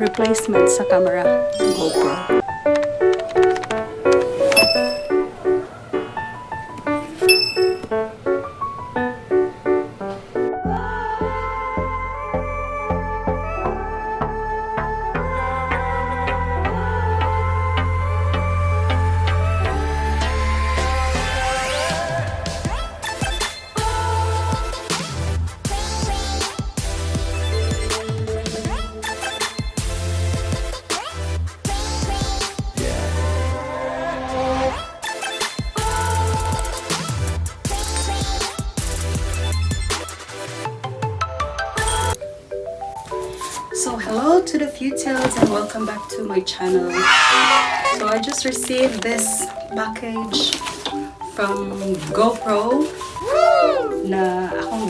replacement sa camera GoPro. So hello to the Fyotyals and welcome back to my channel. So I just received this package from GoPro na akong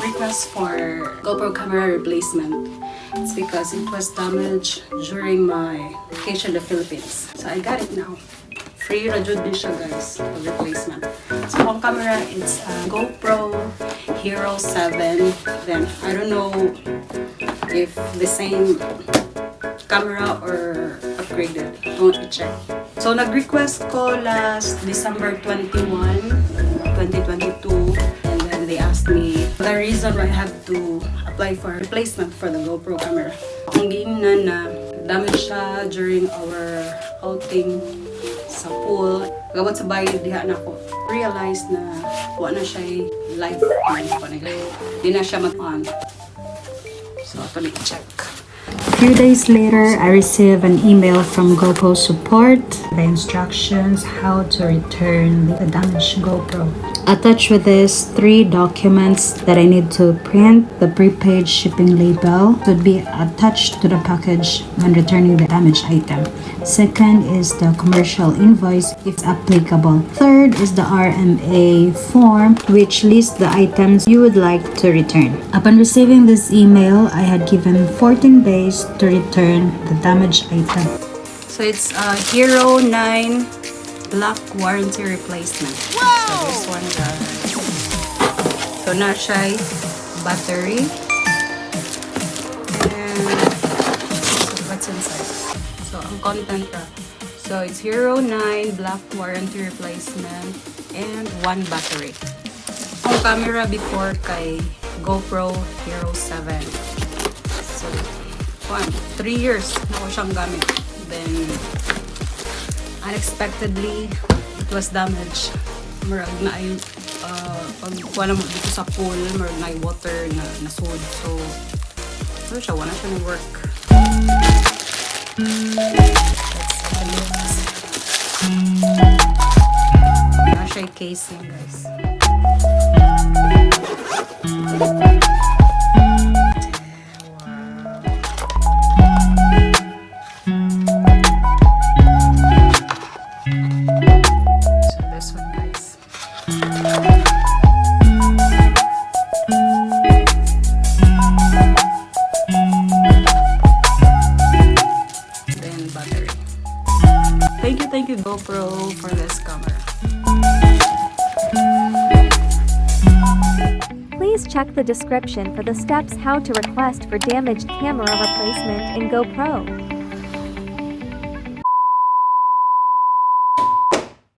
request for GoPro camera replacement. It's because it was damaged during my vacation in the Philippines. So I got it now. Free na jud din siya guys, the replacement. So ang camera, it's a GoPro Hero 7. Then I don't know if the same camera or upgraded. Don't check. So nag-request ko last December 21, 2022, and then they asked me the reason why I have to apply for replacement for the GoPro camera. Akong giingnan na damage siya during our outing sa pool. Gabot sa bayad diha na ko. Realize na wala na siya live. Di na siya mag-on. So, check. A few days later, I received an email from GoPro Support, the instructions how to return the damaged GoPro. Attached with this, 3 documents that I need to print. The prepaid shipping label would be attached to the package when returning the damaged item. Second is the commercial invoice if applicable. Third is the RMA form which lists the items you would like to return. Upon receiving this email, I had given 14 days to return the damaged item. So it's a Hero 9 black warranty replacement. So this one guys. So na siya battery. And so what's inside? So ang content ka. So it's Hero 9 black warranty replacement and 1 battery. Ang camera before kay GoPro Hero 7. So 3 years na ko siyang gamit. Then unexpectedly it was damaged. Marag na ay pag wala mo dito sa pool, marag na ay water na nasud. So siya, wala siya na-work. Wala siya casing guys. Thank you GoPro for this camera. Please check the description for the steps how to request for damaged camera replacement in GoPro.